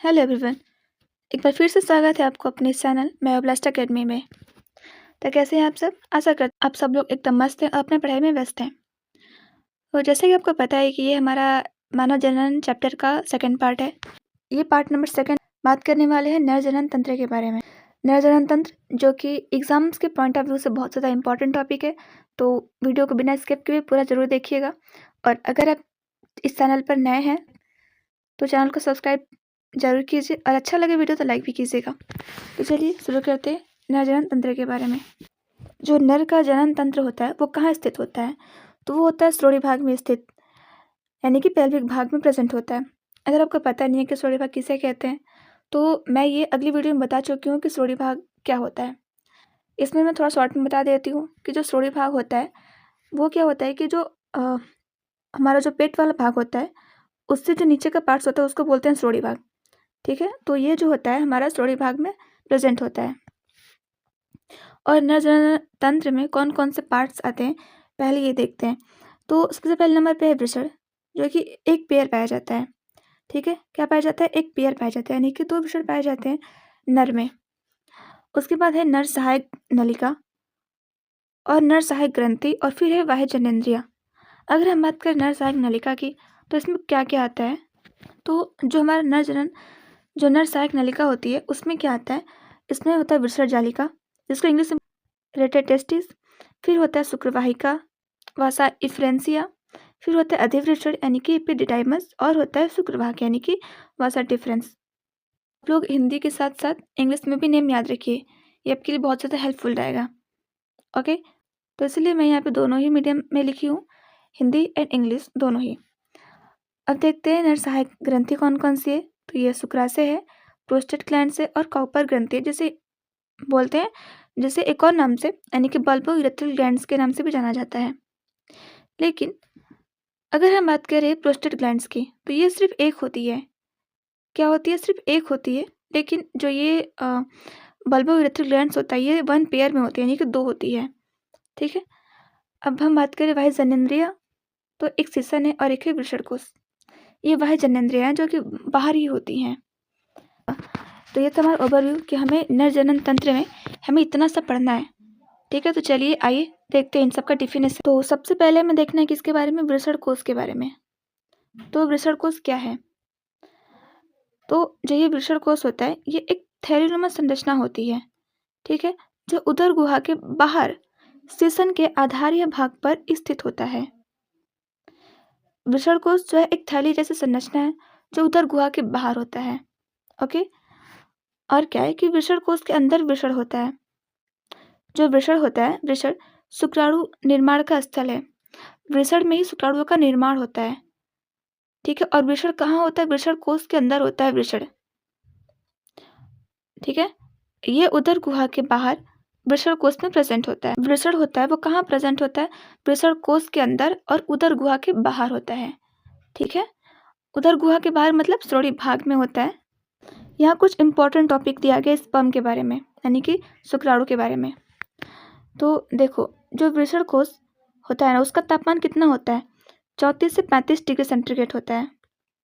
Hello everyone. एक बार फिर से स्वागत है आपको अपने चैनल मायोब्लास्ट अकेडमी में। तो कैसे हैं आप सब? आशा कर आप सब लोग एकदम मस्त हैं और अपने पढ़ाई में व्यस्त हैं। तो जैसे कि आपको पता है कि ये हमारा मानव जनन चैप्टर का सेकंड पार्ट है। ये पार्ट नंबर सेकंड बात करने वाले हैं नर जनन तंत्र के बारे में। नर जनन तंत्र जो कि एग्जाम्स के पॉइंट ऑफ व्यू से बहुत ज़्यादा इंपॉर्टेंट टॉपिक है, तो वीडियो को बिना स्किप किए पूरा ज़रूर देखिएगा। और अगर आप इस चैनल पर नए हैं तो चैनल को सब्सक्राइब जरूर कीजिए और अच्छा लगे वीडियो तो लाइक भी कीजिएगा। तो चलिए शुरू करते हैं नर जनन तंत्र के बारे में। जो नर का जनन तंत्र होता है वो कहाँ स्थित होता है? तो वो होता है श्रोणि भाग में स्थित, यानी कि पेल्विक भाग में प्रेजेंट होता है। अगर आपको पता नहीं है कि श्रोणि भाग किसे कहते हैं तो मैं ये अगली वीडियो में बता चुकी हूँ कि श्रोणि भाग क्या होता है। इसमें मैं थोड़ा शॉर्ट में बता देती हूँ कि जो श्रोणि भाग होता है वो क्या होता है कि जो हमारा जो पेट वाला भाग होता है उससे जो नीचे का पार्ट्स होता है उसको बोलते हैं श्रोणि भाग। ठीक है, तो ये जो होता है हमारा श्रोणि भाग में प्रेजेंट होता है। और नर जनन तंत्र में कौन कौन से पार्ट्स आते हैं पहले ये देखते हैं। तो सबसे पहले नंबर पे है वृषण, जो कि एक पेयर पाया जाता है। ठीक है, क्या पाया जाता है? एक पेयर पाया जाता है, यानी कि 2 वृषण पाए जाते हैं नर में। उसके बाद है नर सहायक नलिका और नर सहायक ग्रंथि और फिर है बाह्य जननेंद्रिय। अगर हम बात करें नर सहायक नलिका की तो इसमें क्या क्या आता है? तो जो हमारा जो नर सहायक नलिका होती है उसमें क्या आता है? इसमें होता है वृषण जालिका, जिसको इंग्लिश में रेटेड टेस्टिस, फिर होता है शुक्रवाहिका वासा इफ्रेंसिया, फिर होता है अधिवृषण यानी कि एपिडिडाइमस, और होता है शुक्रवाहक यानी कि वासा डिफरेंस। आप लोग हिंदी के साथ साथ इंग्लिश में भी नेम याद रखिए, ये आपके लिए बहुत ज़्यादा हेल्पफुल रहेगा। ओके, तो इसलिए मैं यहाँ पे दोनों ही मीडियम में लिखी हूँ, हिंदी एंड इंग्लिश दोनों ही। अब देखते हैं नर सहायक ग्रंथि कौन कौन सी है। तो ये शुक्राशय है, प्रोस्टेट ग्लैंड से, और कॉपर ग्रंथि जिसे बोलते हैं, जिसे एक और नाम से यानी कि बल्बो यूरेथ्रल ग्लैंड्स के नाम से भी जाना जाता है। लेकिन अगर हम बात करें प्रोस्टेट ग्लैंड्स की तो ये सिर्फ एक होती है। क्या होती है? सिर्फ एक होती है। लेकिन जो ये बल्बो यूरेथ्रल ग्लैंड्स होता है ये 1 पेयर में होती है, यानी कि 2 होती है। ठीक है, अब हम बात करें बाह्य जननेंद्रिय, तो एक सिसन है और एक है वृषणकोश। ये बाह्य जननेंद्रिय हैं जो कि बाहर ही होती हैं। तो ये था हमारा ओवरव्यू कि हमें नर जनन तंत्र में हमें इतना सा पढ़ना है। ठीक है, तो चलिए आइए देखते हैं इन सब का डिफिनेशन। तो सबसे पहले हमें देखना है किसके बारे में? वृषणकोश के बारे में। तो वृषणकोश क्या है? तो जो ये वृषणकोश होता है ये एक थैलीनुमा संरचना होती है। ठीक है, जो उदर गुहा के बाहर सिसन के आधारीय भाग पर स्थित होता है। वृषणकोश जो है एक थैली जैसी संरचना है जो उदर गुहा के बाहर होता है। ओके, और क्या है कि वृषणकोश के अंदर वृषण होता है। जो वृषण होता है, वृषण शुक्राणु निर्माण का स्थल है। वृषण में ही शुक्राणुओं का निर्माण होता है। ठीक है, और वृषण कहाँ होता है? वृषण कोश के अंदर होता है वृषण। ठीक है, ये उदर गुहा के बाहर वृषण कोश में प्रेजेंट होता है। वृषण होता है वो कहाँ प्रेजेंट होता है? वृषण कोश के अंदर और उदर गुहा के बाहर होता है। ठीक है, उदर गुहा के बाहर मतलब श्रोणि भाग में होता है। यहाँ कुछ इंपॉर्टेंट टॉपिक दिया गया स्पर्म के बारे में, यानी कि शुक्राणु के बारे में। तो देखो, जो वृषण कोश होता है ना उसका तापमान कितना होता है? 34 से 35 डिग्री सेंटीग्रेड होता है।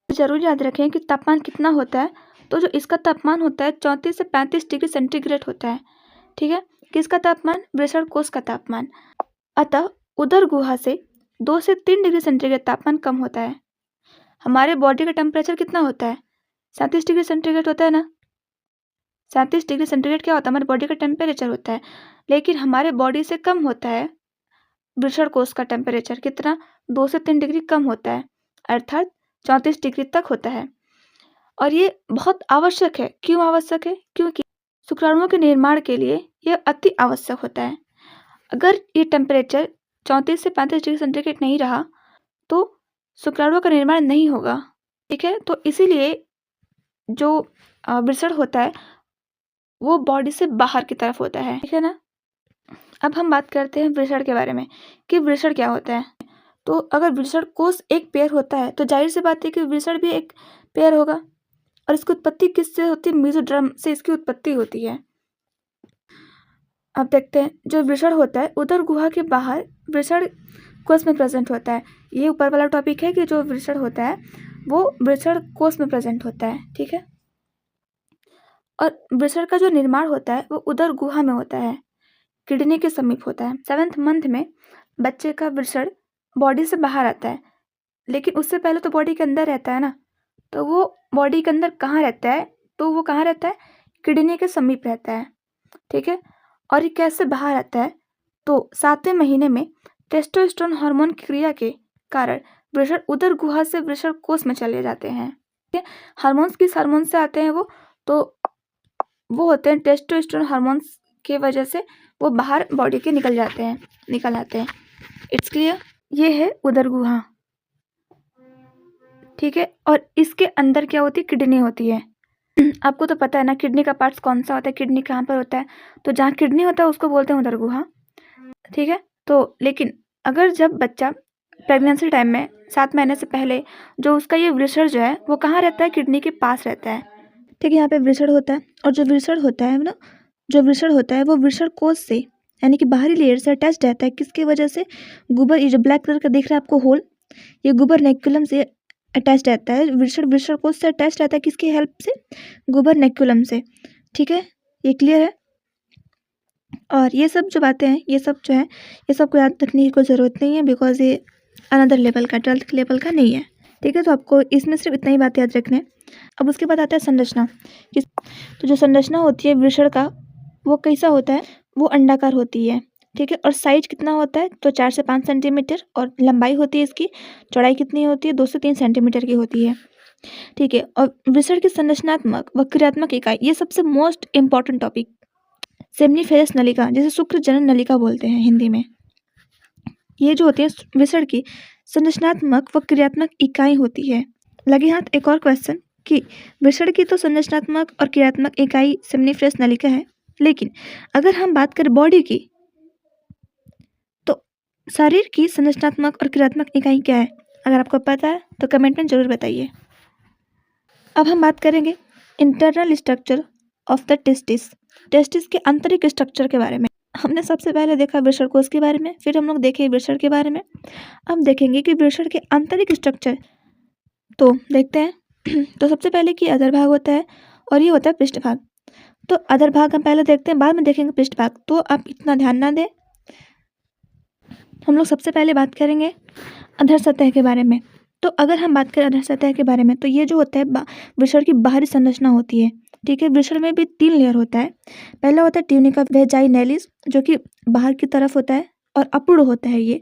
जरूर याद रखें कि तापमान कितना होता है। तो जो इसका तापमान होता है 34 से 35 डिग्री सेंटीग्रेड होता है। ठीक है, किसका तापमान? वृषण कोश का तापमान। अतः उदर गुहा से 2 से 3 डिग्री सेंटीग्रेड तापमान कम होता है। हमारे बॉडी का टेम्परेचर कितना होता है? 37 डिग्री सेंटीग्रेड होता है ना। 37 डिग्री सेंटीग्रेड क्या होता है? हमारे बॉडी का टेम्परेचर होता है। लेकिन हमारे बॉडी से कम होता है वृषण कोश का टेम्परेचर। कितना? 2 से 3 डिग्री कम होता है, अर्थात 34 डिग्री तक होता है। और ये बहुत आवश्यक है। क्यों आवश्यक है? क्योंकि शुक्राणुओं के निर्माण के लिए यह अति आवश्यक होता है। अगर ये टेम्परेचर 34 से 35 डिग्री सेंटीग्रेड नहीं रहा तो शुक्राणुओं का निर्माण नहीं होगा। ठीक है, तो इसीलिए जो वृषण होता है वो बॉडी से बाहर की तरफ होता है। ठीक है ना। अब हम बात करते हैं वृषण के बारे में कि वृषण क्या होता है। तो अगर वृषण कोश एक पेयर होता है तो जाहिर सी बात है कि वृषण भी एक पेयर होगा। और इसकी उत्पत्ति किससे होती है? मेसोडर्म से इसकी उत्पत्ति होती है। अब देखते हैं, जो वृषण होता है उदर गुहा के बाहर वृषण कोश में प्रेजेंट होता है। ये ऊपर वाला टॉपिक है कि जो वृषण होता है वो वृषण कोश में प्रेजेंट होता है। ठीक है, और वृषण का जो निर्माण होता है वो उदर गुहा में होता है, किडनी के समीप होता है। 7th मंथ में बच्चे का वृषण बॉडी से बाहर आता है, लेकिन उससे पहले तो बॉडी के अंदर रहता है ना। तो वो बॉडी के अंदर कहाँ रहता है? तो वो कहाँ रहता है? किडनी के समीप रहता है, ठीक है। और ये कैसे बाहर आता है? तो 7वें महीने में टेस्टोस्टेरोन हार्मोन की क्रिया के कारण वृषण उदर गुहा से वृषण कोष में चले जाते हैं, ठीक है। हार्मोन्स किस हार्मोन से आते हैं तो वो होते हैं टेस्टोस्टेरोन हार्मोन्स की वजह से वो बाहर बॉडी के निकल आते हैं। It's clear? ये है उदर गुहा, ठीक है। और इसके अंदर क्या होती है? किडनी होती है। आपको तो पता है ना किडनी का पार्ट्स कौन सा होता है, किडनी कहाँ पर होता है। तो जहाँ किडनी होता है उसको बोलते हैं उदर गुहा, ठीक है। तो लेकिन अगर जब बच्चा प्रेगनेंसी टाइम में 7 महीने से पहले जो उसका ये वृषण जो है वो कहाँ रहता है? किडनी के पास रहता है, ठीक है। यहाँ पे वृषण होता है, और जो वृषण होता है ना, वो वृषण कोष से यानी कि बाहरी लेयर से अटैच रहता है। किसकी वजह से? गुबर, ये जो ब्लैक कलर का दिख रहा है आपको होल, ये गुबरनेक्युलम से अटैच रहता है। वृषण कोष से अटैच रहता है किसकी हेल्प से? गुबरनेक्युलम से, ठीक है। ये क्लियर है? और ये सब जो बातें हैं, ये सब जो है, ये सब को याद रखने की कोई ज़रूरत नहीं है, बिकॉज ये अनदर लेवल का, 12th लेवल का नहीं है, ठीक है। तो आपको इसमें सिर्फ इतना ही बात याद रखना है। अब उसके बाद आता है संरचना। तो जो संरचना होती है वृषण का वो कैसा होता है? वो अंडाकार होती है, ठीक है। और साइज कितना होता है? तो 4 से 5 सेंटीमीटर, और लंबाई होती है इसकी, चौड़ाई कितनी होती है? 2 से 3 सेंटीमीटर की होती है, ठीक है। और वृषण की संरचनात्मक व क्रियात्मक इकाई, ये सबसे मोस्ट इम्पॉर्टेंट टॉपिक, सेमनीफेरस नलिका, जिसे शुक्र जनन नलिका बोलते हैं हिंदी में। ये जो होती है वृषण की संरचनात्मक व क्रियात्मक इकाई होती है। लगे हाथ एक और क्वेश्चन कि वृषण की तो संरचनात्मक और क्रियात्मक इकाई सेमनीफेरस नलिका है, लेकिन अगर हम बात करें बॉडी की, तो शरीर की संरचनात्मक और क्रियात्मक इकाई क्या है? अगर आपको पता है तो कमेंट में जरूर बताइए। अब हम बात करेंगे internal structure of the testis के आंतरिक स्ट्रक्चर के बारे में। हमने सबसे पहले देखा वृषण कोष के बारे में, फिर हम लोग देखे वृषण के बारे में। अब देखेंगे कि वृषण के आंतरिक स्ट्रक्चर, तो देखते हैं। तो सबसे पहले कि अधर भाग होता है और ये होता है पृष्ठभाग। तो अधर भाग हम पहले देखते हैं, बाद में देखेंगे पृष्ठभाग, तो आप इतना ध्यान ना दें। हम लोग सबसे पहले बात करेंगे अधर सतह के बारे में। तो अगर हम बात करें अधर सतह के बारे में, तो ये जो होता है वृषण की बाहरी संरचना होती है, ठीक है। वृषण में भी 3 लेयर होता है। पहला होता है ट्यूनिका वेजाइनैलिस, जो कि बाहर की तरफ होता है और अपूर्ण होता है ये।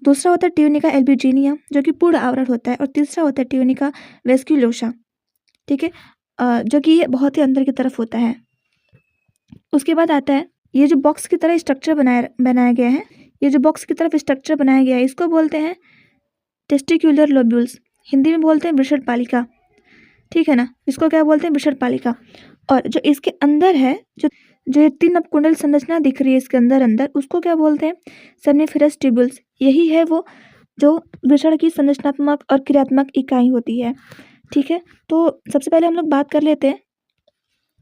दूसरा होता है ट्यूनिका एल्ब्यूजिनिया, जो कि पूर्ण आवरण होता है। और तीसरा होता है ट्यूनिका वेस्क्यूलोसा, ठीक है, जो कि ये बहुत ही अंदर की तरफ होता है। उसके बाद आता है ये जो बॉक्स की तरह स्ट्रक्चर बनाया गया है, ये जो बॉक्स की तरफ स्ट्रक्चर बनाया गया है, इसको बोलते हैं टेस्टिक्युलर लोब्यूल्स, हिंदी में बोलते हैं वृषण पालिका, ठीक है ना। इसको क्या बोलते हैं? वृषण पालिका। और जो इसके अंदर है, जो ये 3 अपकुंडल संरचना दिख रही है इसके अंदर, उसको क्या बोलते हैं? Seminiferous tubules. यही है वो जो वृषण की संरचनात्मक और क्रियात्मक इकाई होती है, ठीक है। तो सबसे पहले हम लोग बात कर लेते हैं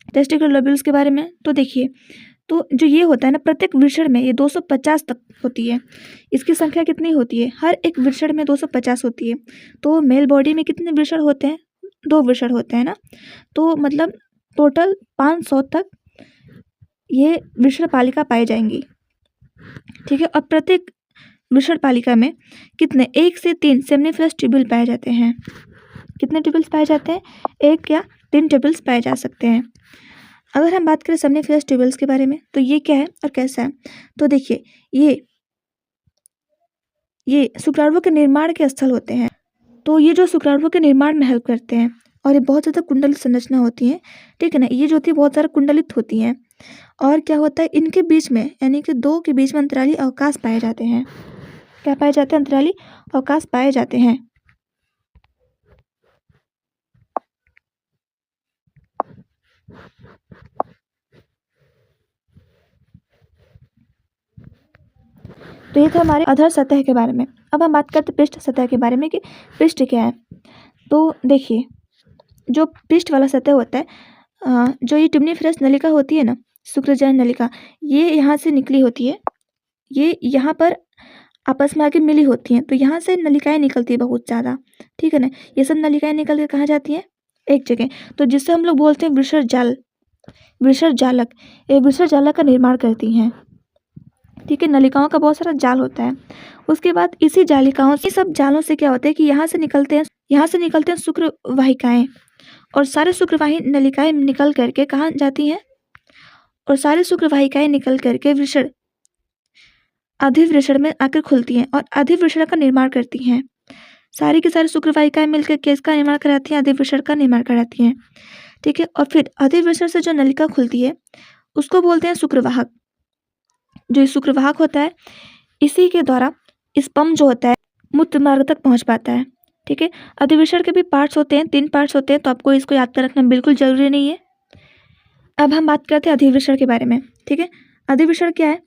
टेस्टिकुलर लोब्यूल्स के बारे में। तो देखिए, तो जो ये होता है ना, प्रत्येक वृषण में ये 250 तक होती है। इसकी संख्या कितनी होती है? हर एक वृषण में 250 होती है। तो मेल बॉडी में कितने वृषण होते हैं? 2 वृषण होते हैं ना। तो मतलब टोटल 500 तक ये वृषण पालिका पाई जाएंगी, ठीक है। और प्रत्येक वृषण पालिका में कितने? 1 से 3 सेमनीफेरस ट्यूब्यूल पाए जाते हैं। कितने ट्यूब्यूल्स पाए जाते हैं? 1 या 3 ट्यूब्यूल्स पाए जा सकते हैं। अगर हम बात करें सेमनीफेरस ट्यूब्यूल्स के बारे में, तो ये क्या है और कैसा है? तो देखिए, ये शुक्राणुओं के निर्माण के स्थल होते हैं। तो ये जो शुक्राणुओं के निर्माण में हेल्प करते हैं, और ये बहुत ज़्यादा कुंडलित संरचना होती है, ठीक है ना। ये जो होती है बहुत ज़्यादा कुंडलित होती हैं। और क्या होता है, इनके बीच में यानी कि 2 के बीच में अंतराली अवकाश पाए जाते हैं। क्या पाए जाते हैं? अंतराली अवकाश पाए जाते हैं। तो ये था हमारे अधर सतह के बारे में। अब हम बात करते हैं पृष्ठ सतह के बारे में कि पृष्ठ क्या है। तो देखिए, जो पृष्ठ वाला सतह होता है, जो ये ट्यूनिफेरस नलिका होती है ना, शुक्रजनन नलिका, ये यहाँ से निकली होती है। ये यहाँ पर आपस में आके मिली होती हैं। तो यहाँ से नलिकाएं निकलती है बहुत ज़्यादा, ठीक है ना। ये सब नलिकाएं निकल के कहाँ जाती हैं? एक जगह। तो जिससे हम लोग बोलते हैं वृषण जल, वृषण जालक, ये वृषण जालक का निर्माण करती हैं। ठीक है, नलिकाओं का बहुत सारा जाल होता है। उसके बाद इसी जालिकाओं से, सब जालों से क्या होता है कि यहाँ से निकलते हैं शुक्र वाहिकाएं, और सारे शुक्रवाही नलिकाएं निकल करके कहाँ जाती हैं, और सारे शुक्र वाहिकाएं निकल करके वृषण, अधिवृषण में आकर खुलती हैं और अधिवृषण का निर्माण करती हैं। सारी की सारी शुक्र वाहिकाएं मिलकर किसका निर्माण कराती हैं, अधिवृषण का निर्माण कराती हैं। ठीक है, और फिर अधिवृषण से जो नलिका खुलती है उसको बोलते हैं शुक्रवाहक। जो शुक्रवाहक होता है इसी के द्वारा स्पर्म जो होता है मूत्र मार्ग तक पहुंच पाता है। ठीक है, अधिवृषण के भी पार्ट्स होते हैं, 3 पार्ट्स होते हैं, तो आपको इसको याद कर रखना बिल्कुल जरूरी नहीं है। अब हम बात करते हैं अधिवृषण के बारे में। ठीक है, अधिवृषण क्या है,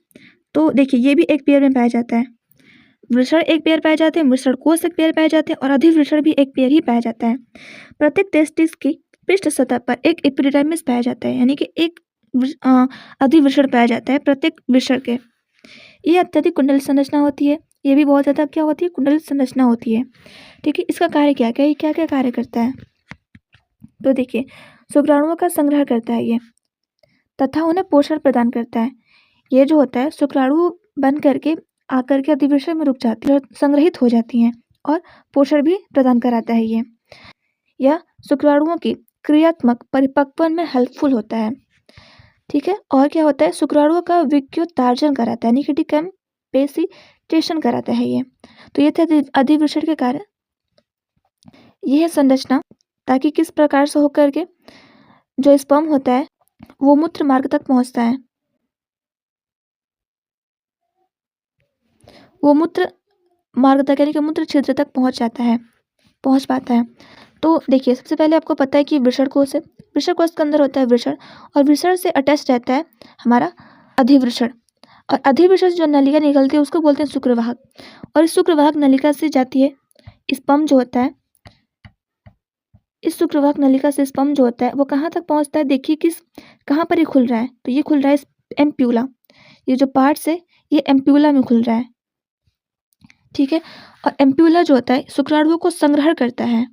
तो देखिए ये भी एक पेयर में पाया जाता है। वृषण एक पेयर पाए जाते हैं, वृषण कोष एक पेयर पाए जाते हैं, और अधिवृषण भी एक पेयर ही पाया जाता है। प्रत्येक टेस्टिस की पृष्ठ सतह पर एक एपिडिडाइमिस पाया जाता है, यानी कि एक अधिवृषण पाया जाता है प्रत्येक वृषण के। ये अत्यधिक कुंडलित संरचना होती है, ये भी बहुत ज़्यादा क्या होती है, कुंडलित संरचना होती है। ठीक है, इसका कार्य क्या क्या, ये क्या क्या कार्य करता है, तो देखिए शुक्राणुओं का संग्रह करता है ये, तथा उन्हें पोषण प्रदान करता है। ये जो होता है शुक्राणु बन करके आकर के अधिवृषण में रुक जाती है, संग्रहित हो जाती हैं और पोषण भी प्रदान कराता है ये। यह शुक्राणुओं की क्रियात्मक परिपक्वन में हेल्पफुल होता है। ठीक है, और क्या होता है, शुक्राणुओं का विद्युतार्जन कराता है, यानी कि डिकम्पेसिटेशन कराता है ये। तो ये थे अधिवृषण के कार्य। यह है संरचना, ताकि किस प्रकार से होकर के जो स्पर्म होता है वो मूत्र मार्ग तक पहुंचता है, वो मूत्र मार्ग तक यानी कि मूत्र छिद्र तक पहुंच पाता है। तो देखिए सबसे पहले आपको पता है कि वृषण कोष है, वृषण कोष के अंदर होता है वृषण, और वृषण से अटैच रहता है हमारा अधिवृषण, और अधिवृषण से जो नलिका निकलती है उसको बोलते हैं शुक्रवाहक, और इस शुक्रवाहक नलिका से जाती है स्पर्म जो होता है, इस शुक्रवाहक नलिका से स्पर्म जो होता है वो कहाँ तक पहुँचता है, देखिए कहाँ पर ये खुल रहा है, तो ये खुल रहा है एम्प्यूला, ये जो पार्ट्स है ये एम्प्यूला में खुल रहा है। ठीक है, और एम्प्यूला जो होता है शुक्राणुओं को संग्रह करता है।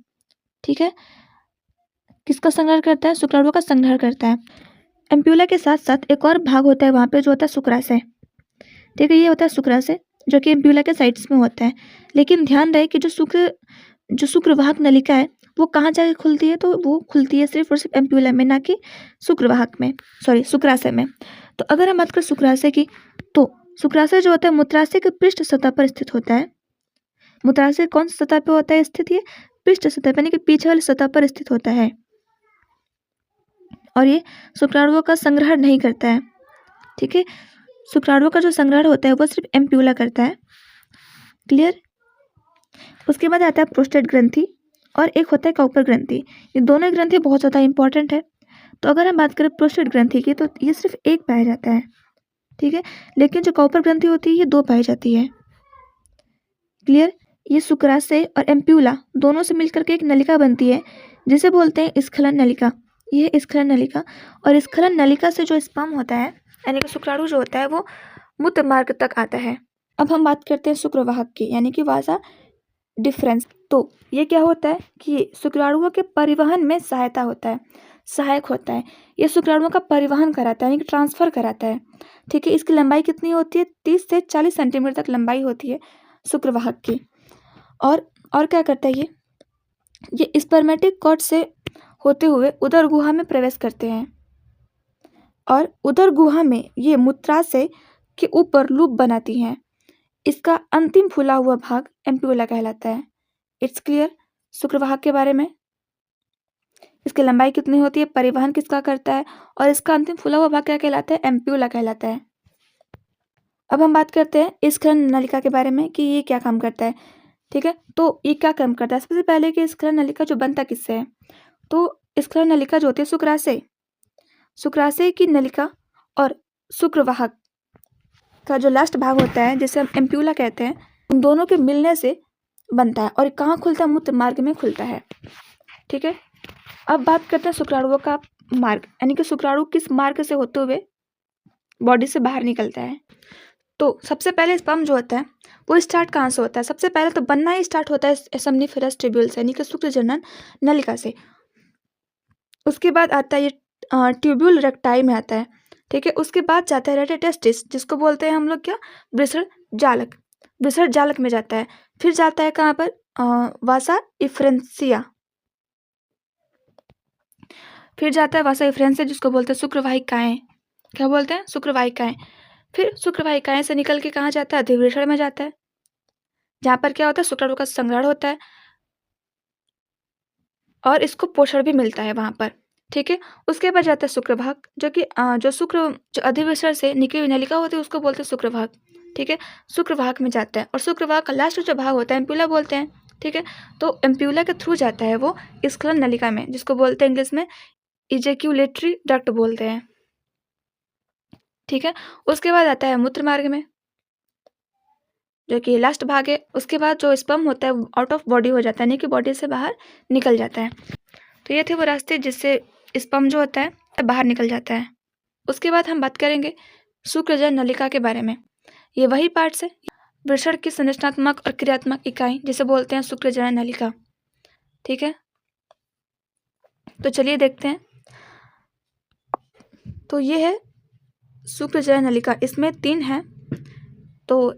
ठीक है, किसका संग्रह करता है, शुक्राणुओं का संग्रह करता है। एम्प्यूला के साथ साथ एक और भाग होता है वहाँ पे जो होता है शुक्राशय। ठीक है, ये होता है शुक्राशय जो कि एम्प्यूला के साइड्स में होता है। लेकिन ध्यान रहे कि जो शुक्रवाहक नलिका है वो कहाँ जाके खुलती है, तो वो खुलती है सिर्फ और सिर्फ एम्प्यूला में, ना कि शुक्रवाहक में, सॉरी शुक्राशय में। तो अगर हम बात करें शुक्राशय की, तो शुक्राशय जो होता है मूत्राशय के पृष्ठ सतह पर स्थित होता है। मूत्राशय कौन सी सतह पर होता है स्थित, ये पृष्ठ सतह यानी कि पीछे वाली सतह पर स्थित होता है, और ये शुक्राणुओं का संग्रह नहीं करता है। ठीक है, शुक्राणुओं का जो संग्रह होता है वो सिर्फ एम्प्यूला करता है। क्लियर। उसके बाद आता है प्रोस्टेट ग्रंथि और एक होता है काउपर ग्रंथि। ये दोनों ग्रंथि बहुत ज़्यादा इंपॉर्टेंट है। तो अगर हम बात करें प्रोस्टेट ग्रंथि की, तो ये सिर्फ एक पाया जाता है। ठीक है, लेकिन जो काउपर ग्रंथि होती है ये 2 पाई जाती है। क्लियर। ये शुक्राशय और एम्प्यूला दोनों से मिलकर के एक नलिका बनती है जिसे बोलते हैं स्खलन नलिका। ये स्खलन नलिका, और स्खलन नलिका से जो स्पर्म होता है यानी कि शुक्राणु जो होता है वो मूत्र मार्ग तक आता है। अब हम बात करते हैं शुक्रवाहक की, यानी कि वासा डिफरेंस। तो ये क्या होता है कि शुक्राणुओं के परिवहन में सहायक होता है। ये शुक्राणुओं का परिवहन कराता है, यानी कि ट्रांसफर कराता है। ठीक है, इसकी लंबाई कितनी होती है, 30 से 40 सेंटीमीटर तक लंबाई होती है शुक्रवाहक की। और क्या करता है ये स्पर्मेटिक कॉर्ड से होते हुए उदर गुहा में प्रवेश करते हैं, और उदर गुहा में ये मूत्राशय के ऊपर लूप बनाती हैं। इसका अंतिम फूला हुआ भाग एम्प्यूला कहलाता है। इट्स क्लियर शुक्रवाहक के बारे में। इसकी लंबाई कितनी होती है, परिवहन किसका करता है, और इसका अंतिम फूला हुआ भाग क्या कहलाता है, एम्प्यूला कहलाता है। अब हम बात करते हैं स्खलन नलिका के बारे में कि ये क्या काम करता है। ठीक है, तो ये क्या काम करता है, सबसे पहले कि स्खलन नलिका जो बनता किससे है, तो स्खलन नलिका जो होती है शुक्राशय की नलिका और शुक्रवाहक का जो लास्ट भाग होता है जिसे हम एम्प्यूला कहते हैं, उन दोनों के मिलने से बनता है, और कहाँ खुलता है, मूत्र मार्ग में खुलता है। ठीक है, अब बात करते हैं शुक्राणुओं का मार्ग, यानी कि शुक्राणु किस मार्ग से होते हुए बॉडी से बाहर निकलता है। तो सबसे पहले स्पर्म जो होता है वो स्टार्ट कहाँ से होता है, सबसे पहले तो बनना ही स्टार्ट होता है सेमनीफेरस ट्यूब्यूल से, यानी कि शुक्र जनन नलिका से। उसके बाद आता है ये ट्यूब्यूल रेक्टाई में आता है, ठीक है। उसके बाद जाता है रेटिटेस्टिस, जिसको बोलते हैं हम लोग क्या, वृषण जालक, वृषण जालक में जाता है। फिर जाता है कहाँ पर, वासा इफ्रेंसिया, फिर जाता है वासा इफ्रेंसिया जिसको बोलते हैं शुक्रवाहिकाएं, क्या बोलते हैं, शुक्रवाहिकाएं। फिर शुक्रवाहिकाएं से निकल के कहाँ जाता है, अधिवृषण में जाता है, जहाँ पर क्या होता है, शुक्राणु का संग्रहण होता है और इसको पोषण भी मिलता है वहाँ पर, ठीक है। उसके बाद जाता है शुक्रवाहक, जो कि जो अधिवेशन से निकली हुई नलिका होती है उसको बोलते हैं शुक्रवाहक, ठीक है। शुक्रवाहक में जाता है और शुक्रवाहक का लास्ट जो भाग होता है एम्प्यूला बोलते हैं, ठीक है। तो एम्प्यूला के थ्रू जाता है वो स्क्लेरल नलिका में, जिसको बोलते हैं इंग्लिश में इजैक्यूलेटरी डक्ट बोलते हैं, ठीक है। उसके बाद आता है मूत्र मार्ग में, जो कि लास्ट भाग है। उसके बाद जो स्पर्म होता है आउट ऑफ बॉडी हो जाता है, यानी कि बॉडी से बाहर निकल जाता है। तो ये थे वो रास्ते जिससे स्पर्म जो होता है बाहर निकल जाता है। उसके बाद हम बात करेंगे शुक्रजनन नलिका के बारे में। ये वही पार्ट्स है वृषण की संरचनात्मक और क्रियात्मक इकाई जिसे बोलते हैं शुक्रजनन नलिका, ठीक है। तो चलिए देखते हैं। तो ये है शुक्रजनन नलिका, इसमें 3 है। तो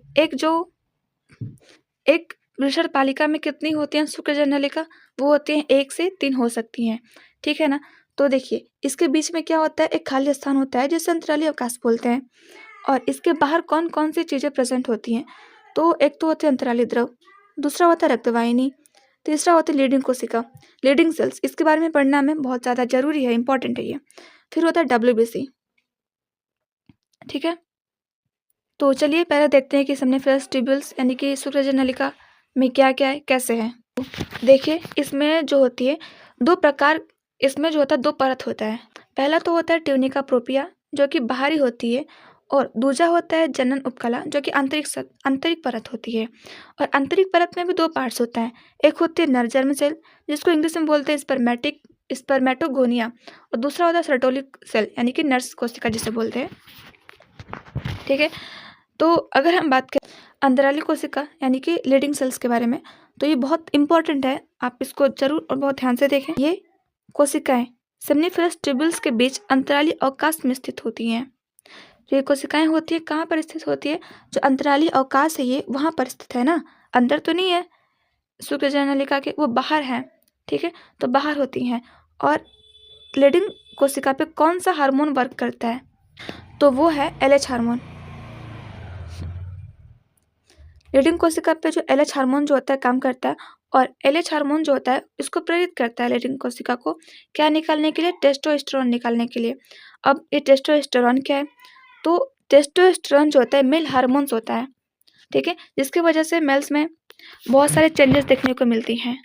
एक वृषण पालिका में कितनी होती हैं शुक्रजनन नलिका, वो होती हैं 1 से 3 हो सकती हैं, ठीक है ना। तो देखिए इसके बीच में क्या होता है, एक खाली स्थान होता है जिसे अंतराली अवकाश बोलते हैं। और इसके बाहर कौन कौन सी चीज़ें प्रेजेंट होती हैं, तो एक तो होते हैं अंतराली द्रव, दूसरा होता है रक्तवाहिनी, तीसरा होता है लीडिंग कोशिका, लीडिंग सेल्स, इसके बारे में पढ़ना में बहुत ज़्यादा जरूरी है, इंपॉर्टेंट है ये। फिर होता है WBC, ठीक है। तो चलिए पहले देखते हैं कि समनिफरस ट्यूब्यूल्स यानी कि शुक्रजनन नलिका में क्या क्या है, कैसे है। देखिए इसमें जो होती है 2 प्रकार, इसमें जो होता है 2 परत होता है। पहला तो होता है ट्यूनिका प्रोपिया जो कि बाहरी होती है, और दूसरा होता है जनन उपकला जो कि आंतरिक परत होती है। और आंतरिक परत में भी 2 पार्ट्स होता है, एक होती है नर जर्म सेल जिसको इंग्लिश में बोलते हैं स्पर्मेटोगोनिया, और दूसरा होता है सर्टोली सेल यानी कि नर्स कोशिका जिसे बोलते हैं, ठीक है। तो अगर हम बात करें अंतराली कोशिका यानी कि लीडिंग सेल्स के बारे में, तो ये बहुत इंपॉर्टेंट है, आप इसको जरूर और बहुत ध्यान से देखें। ये कोशिकाएं सेमनीफेरस ट्यूब्यूल्स के बीच अंतराली अवकाश में स्थित होती हैं। ये कोशिकाएं होती है कहाँ पर स्थित होती है, जो अंतराली अवकाश है ये वहाँ पर स्थित है ना, अंदर तो नहीं है शुक्रजनन नलिका के, वो बाहर है, ठीक है। तो बाहर होती हैं। और लीडिंग कोशिका पे कौन सा हार्मोन वर्क करता है, तो वो है LH हार्मोन। लीडिंग कोशिका पे जो LH हार्मोन जो होता है काम करता है, और LH हार्मोन जो होता है इसको प्रेरित करता है लीडिंग कोशिका को क्या निकालने के लिए, टेस्टोस्टेरोन निकालने के लिए। अब ये टेस्टोस्टेरोन क्या है, तो टेस्टोस्टेरोन जो होता है मेल हार्मोन्स होता है, ठीक है, जिसकी वजह से मेल्स में बहुत सारे चेंजेस देखने को मिलती हैं।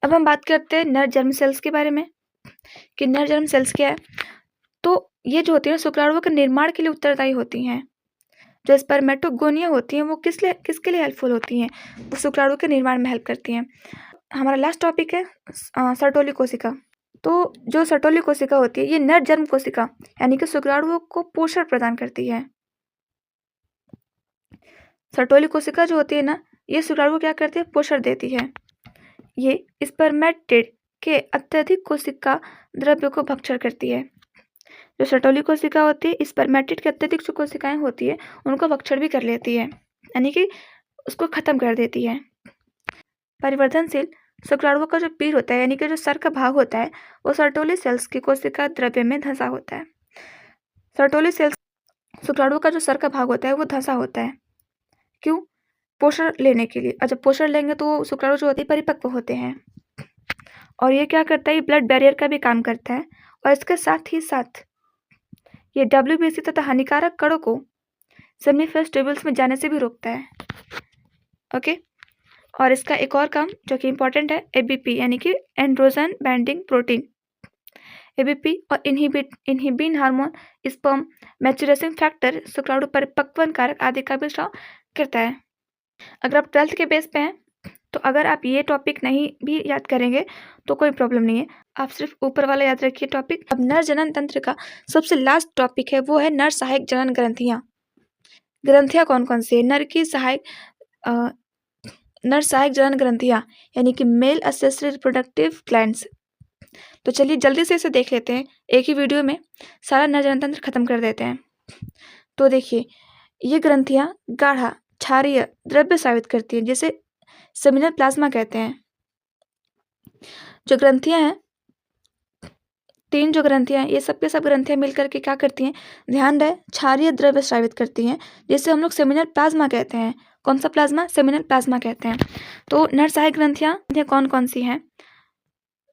अब हम बात करते हैं नर जर्म सेल्स के बारे में कि नर जर्म सेल्स क्या है। तो ये जो होती है शुक्राणुओं के निर्माण के लिए उत्तरदायी होती हैं। जो स्पर्मेटोगोनिया होती हैं वो किसके लिए हेल्पफुल होती हैं, वो शुक्राणु के निर्माण में हेल्प करती हैं। हमारा लास्ट टॉपिक है सर्टोली कोशिका। तो जो सर्टोली कोशिका होती है ये नर जर्म कोशिका यानी कि शुक्राणुओं को पोषण प्रदान करती है। सर्टोली कोशिका जो होती है ना, ये शुक्राणु को क्या करती है, पोषण देती है। ये स्पर्मेटिड के अत्यधिक कोशिका द्रव्य को भक्षण करती है। जो सर्टोली कोशिका होती है स्पर्मेटिड के अत्यधिक जो कोशिकाएं होती है उनको भक्षण भी कर लेती है, यानी कि उसको खत्म कर देती है। परिवर्धनशील शुक्राणुओं का जो पीर होता है यानी कि जो सर का भाग होता है वो सर्टोली सेल्स की कोशिका द्रव्य में धंसा होता है। सर्टोली सेल्स शुक्राणुओं का जो सर का भाग होता है वो धंसा होता है, क्यों, पोषण लेने के लिए। और जब पोषण लेंगे तो वो शुक्राणु जो होते हैं परिपक्व होते हैं, और ये क्या करता है, ये ब्लड बैरियर का भी काम करता है, और इसके साथ ही साथ ये WBC तथा हानिकारक कणों को सेमनीफेरस ट्यूब्यूल्स में जाने से भी रोकता है, ओके। और इसका एक और काम जो कि इम्पोर्टेंट है ABP यानी कि एंड्रोजन बाइंडिंग प्रोटीन, ABP और inhibin hormone, sperm maturation factor, शुक्राणु परिपक्वन कारक आदि का भी स्राव करता है। अगर आप 12th के बेस पे हैं तो अगर आप ये टॉपिक नहीं भी याद करेंगे तो कोई प्रॉब्लम नहीं है, आप सिर्फ ऊपर वाला याद रखिए टॉपिक। अब नर जनन तंत्र का सबसे लास्ट टॉपिक है वो है नर सहायक जनन ग्रंथियाँ। ग्रंथियाँ कौन कौन सी है, नर सहायक जनन ग्रंथियाँ यानी कि मेल असेसरी रिप्रोडक्टिव ग्लैंड्स, तो चलिए जल्दी से इसे देख लेते हैं, एक ही वीडियो में सारा नर तंत्र खत्म कर देते हैं। तो देखिए, ये ग्रंथियाँ गाढ़ा क्षारीय द्रव्य स्रावित करती हैं, जिसे सेमिनल प्लाज्मा कहते हैं। जो ग्रंथियाँ हैं, 3 जो ग्रंथियाँ हैं, ये सब के सब ग्रंथियाँ मिलकर के क्या करती हैं, ध्यान रहे, क्षारीय द्रव्य स्रावित करती हैं, जिसे हम लोग सेमिनल प्लाज्मा कहते हैं। कौन सा प्लाज्मा? सेमिनल प्लाज्मा कहते हैं। तो नर सहायक ग्रंथियाँ कौन कौन सी हैं?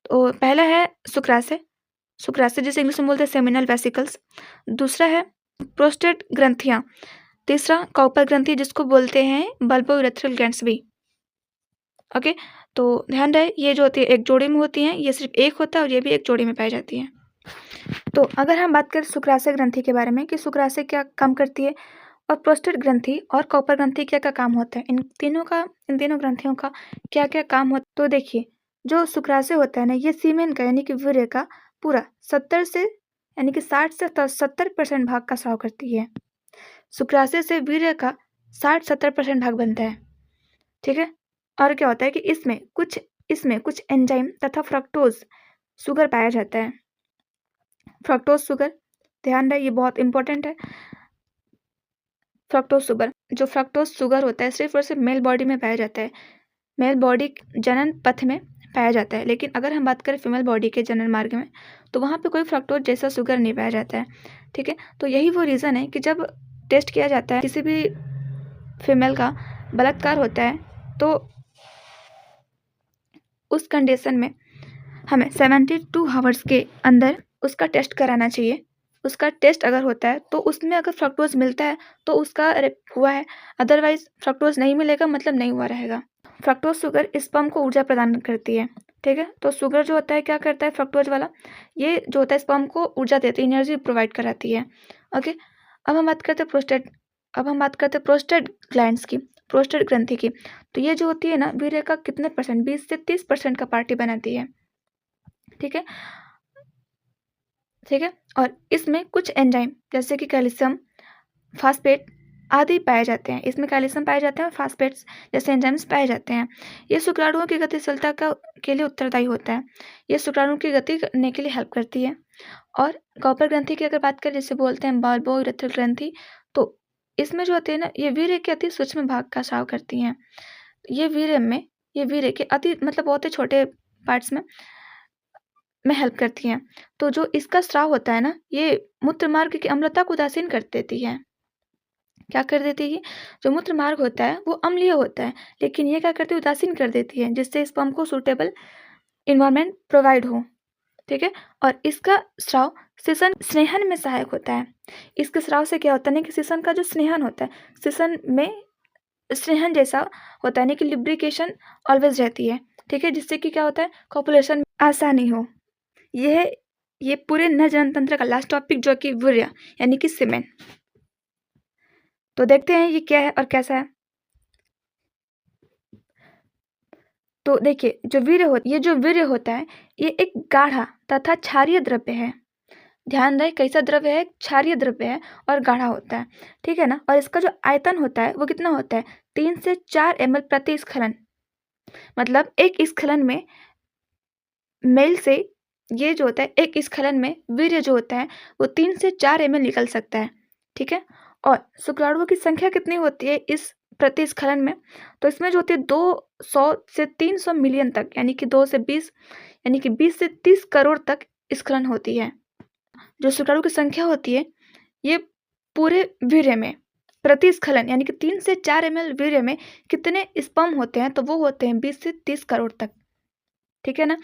तो पहला है शुक्राशय, शुक्राशय जिसे इंग्लिश में बोलते हैं सेमिनल वेसिकल्स। दूसरा है प्रोस्टेट ग्रंथियाँ। तीसरा कॉपर ग्रंथि, जिसको बोलते हैं बल्बोयूरेथ्रल ग्लैंड्स भी। ओके, तो ध्यान रहे, ये जो होती है एक जोड़ी में होती हैं, ये सिर्फ एक होता है और ये भी एक जोड़ी में पाई जाती है। तो अगर हम बात करें शुक्राशय ग्रंथि के बारे में कि शुक्राशय क्या काम करती है और प्रोस्टेट ग्रंथि और कॉपर ग्रंथि क्या क्या काम होता है, इन तीनों ग्रंथियों का क्या क्या काम होता है। तो देखिए, जो शुक्राशय होता है ना, ये सीमेन का यानी कि वीर्य का पूरा 70 से यानी कि 60 से 70% भाग का स्राव करती है। शुक्राशय से वीर्य का 60-70% भाग बनता है। ठीक है, और क्या होता है कि इसमें कुछ एंजाइम तथा फ्रक्टोज शुगर पाया जाता है। फ्रक्टोज शुगर, ध्यान रहे, ये बहुत इंपॉर्टेंट है। जो फ्रक्टोज शुगर होता है सिर्फ और सिर्फ मेल बॉडी में पाया जाता है, मेल बॉडी जनन पथ में पाया जाता है। लेकिन अगर हम बात करें फीमेल बॉडी के जनन मार्ग में, तो वहाँ पे कोई फ्रक्टोज जैसा शुगर नहीं पाया जाता है। ठीक है, तो यही वो रीज़न है कि जब टेस्ट किया जाता है, किसी भी फीमेल का बलात्कार होता है, तो उस कंडीशन में हमें 72 आवर्स के अंदर उसका टेस्ट कराना चाहिए। उसका टेस्ट अगर होता है तो उसमें अगर फ्रक्टोज मिलता है तो उसका रेप हुआ है, अदरवाइज फ्रक्टोज नहीं मिलेगा मतलब नहीं हुआ रहेगा। फ्रक्टोज शुगर स्पर्म को ऊर्जा प्रदान करती है। ठीक है, तो शुगर जो होता है क्या करता है, फ्रक्टोज वाला, ये जो होता है स्पर्म को ऊर्जा देती है, एनर्जी प्रोवाइड कराती है। ओके, अब हम बात करते हैं प्रोस्टेट ग्लैंड्स की, प्रोस्टेट ग्रंथि की। तो ये जो होती है ना, वीर्य का कितने परसेंट, 20 से 30% का पार्टी बनाती है। ठीक है, और इसमें कुछ एंजाइम जैसे कि कैल्शियम, फास्फेट आदि पाए जाते हैं। इसमें कैल्शियम पाए जाते हैं और फास्फेट्स जैसे एंजाइम्स पाए जाते हैं। ये शुक्राणुओं की गतिशीलता के लिए उत्तरदायी होता है। ये शुक्राणुओं की गति करने के लिए हेल्प करती है। और कॉपर ग्रंथि की अगर बात करें, जिसे बोलते हैं बल्बोयूरेथ्रल ग्रंथि, तो इसमें जो होती है ना, ये वीर्य के अति सूक्ष्म भाग का स्राव करती हैं। ये वीर्य के अति मतलब बहुत ही छोटे पार्ट्स में हेल्प करती हैं। तो जो इसका स्राव होता है ना, ये मूत्र मार्ग की अम्लता को उदासीन कर देती है। क्या कर देती है? जो मूत्र मार्ग होता है वो अम्लीय होता है, लेकिन ये क्या करती है, उदासीन कर देती है, जिससे स्पर्म को सूटेबल इन्वायरमेंट प्रोवाइड हो। ठीक है, और इसका स्राव सिसन स्नेहन में सहायक होता है। इसके स्राव से क्या होता है कि सिसन का जो स्नेहन होता है, सिसन में स्नेहन जैसा होता है, कि लिब्रिकेशन ऑलवेज रहती है। ठीक है, जिससे कि क्या होता है, कॉपुलेशन में आसानी हो। ये पूरे नर जनन तंत्र का लास्ट टॉपिक, जो कि वीर्य यानी कि सीमेन। तो देखते हैं ये क्या है और कैसा है। तो देखिए, जो वीर्य होता है, ये एक गाढ़ा तथा क्षारीय द्रव्य है। ध्यान रहे, कैसा द्रव्य है, क्षारीय द्रव्य है और गाढ़ा होता है। ठीक है ना, और इसका जो आयतन होता है वो कितना होता है, 3 से 4 ml प्रति स्खलन। मतलब एक स्खलन में मेल से ये जो होता है, एक स्खलन में वीर्य जो होता है वो 3 से 4 ml निकल सकता है। ठीक है, और शुक्राणुओं की संख्या कितनी होती है इस प्रति स्खलन में, तो इसमें जो होती है 200 से 300 मिलियन तक, यानी कि 2 से 20 यानी कि 20 से 30 करोड़ तक स्खलन होती है। जो शुक्राणु की संख्या होती है, ये पूरे वीर्य में प्रति स्खलन यानी कि 3 से 4 ml वीर्य में कितने स्पर्म होते हैं, तो वो होते हैं 20 से 30 करोड़ तक। ठीक है ना,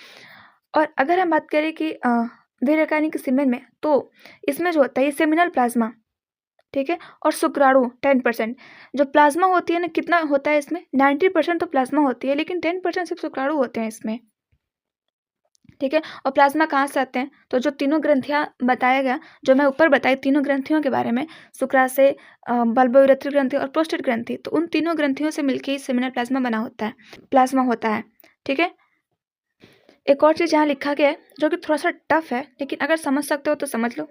और अगर हम बात करें कि वीर्य का यानी कि सीमेन में, तो इसमें जो होता है ये सेमिनल प्लाज्मा, ठीक है, और शुक्राणु 10%। जो प्लाज्मा होती है ना, कितना होता है इसमें, 90% तो प्लाज्मा होती है, लेकिन 10% सिर्फ शुक्राणु होते हैं इसमें। ठीक है, और प्लाज्मा कहाँ से आते हैं, तो जो तीनों ग्रंथियाँ बताया गया, जो मैं ऊपर बताई तीनों ग्रंथियों के बारे में, शुक्राशय, बल्बोयूरेथ्रल ग्रंथि और प्रोस्टेट ग्रंथि, तो उन तीनों ग्रंथियों से मिलकर ही सेमिनल प्लाज्मा होता है। ठीक है, एक और चीज़ यहाँ लिखा गया है जो कि थोड़ा सा टफ है, लेकिन अगर समझ सकते हो तो समझ लो।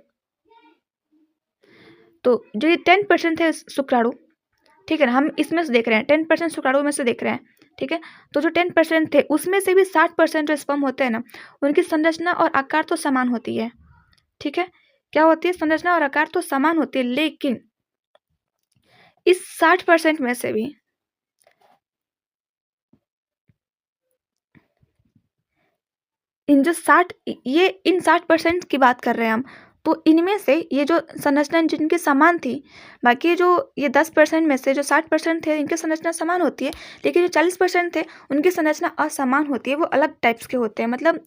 तो जो ये 10% है शुक्राणु, ठीक है ना, हम इसमें से देख रहे हैं 10% शुक्राणु में से देख रहे हैं, ठीक है। तो जो 10% थे उसमें से भी 60% जो स्पर्म होते हैं ना, उनकी संरचना और आकार तो समान होती है, ठीक है। क्या होती है? संरचना और आकार तो समान होती है, लेकिन इस 60% में से भी इन 60% की बात कर रहे हैं हम, तो इनमें से ये जो संरचना जिनकी समान थी, बाकी जो ये 10% में से जो 60% थे इनकी संरचना समान होती है, लेकिन जो 40% थे उनकी संरचना असमान होती है, वो अलग टाइप्स के होते हैं। मतलब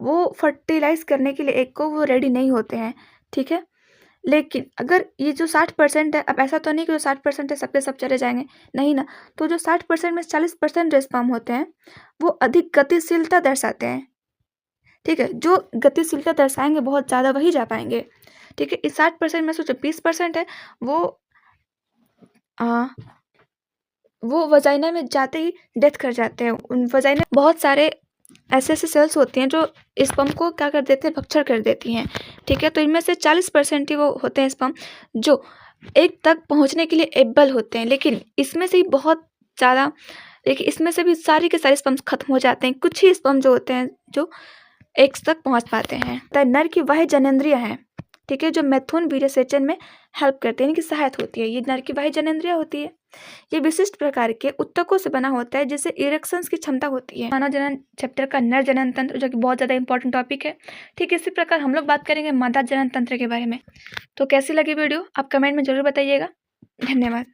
वो फर्टिलाइज करने के लिए एक को वो रेडी नहीं होते हैं, ठीक है। लेकिन अगर ये जो 60% है, अब ऐसा तो नहीं कि जो 60% है सब के सब चले जाएंगे, नहीं ना। तो जो 60% में 40% जो स्पर्म होते हैं वो अधिक गतिशीलता दर्शाते हैं, ठीक है। जो गतिशीलता दर्शाएंगे बहुत ज़्यादा वही जा पाएंगे, ठीक है। इस 60% में से जो 20% है वो आ, वो वजाइना में जाते ही डेथ कर जाते हैं। उन वजाइना बहुत सारे ऐसे ऐसे सेल्स होती हैं जो स्पर्म को क्या कर देते हैं, भक्षण कर देती हैं, ठीक है। तो इनमें से 40% ही वो होते हैं स्पर्म जो एक तक पहुंचने के लिए एबल होते हैं, लेकिन इसमें से ही बहुत ज़्यादा, लेकिन इसमें से भी सारे के सारे स्पर्म खत्म हो जाते हैं। कुछ ही स्पर्म जो होते हैं जो एग्स तक पहुंच पाते हैं। तो नर की वह जननेंद्रिय है, ठीक है, जो मैथुन वीर्यसेचन में हेल्प करते हैं, यानी कि सहायक होती है। ये नर की वह जननेंद्रिय होती है। ये विशिष्ट प्रकार के उत्तकों से बना होता है जिससे इरेक्शंस की क्षमता होती है। मानव जनन चैप्टर का नर जनन तंत्र, जो कि बहुत ज़्यादा इंपॉर्टेंट टॉपिक है, ठीक है। इसी प्रकार हम लोग बात करेंगे मादा जनन तंत्र के बारे में। तो कैसी लगी वीडियो आप कमेंट में जरूर बताइएगा। धन्यवाद।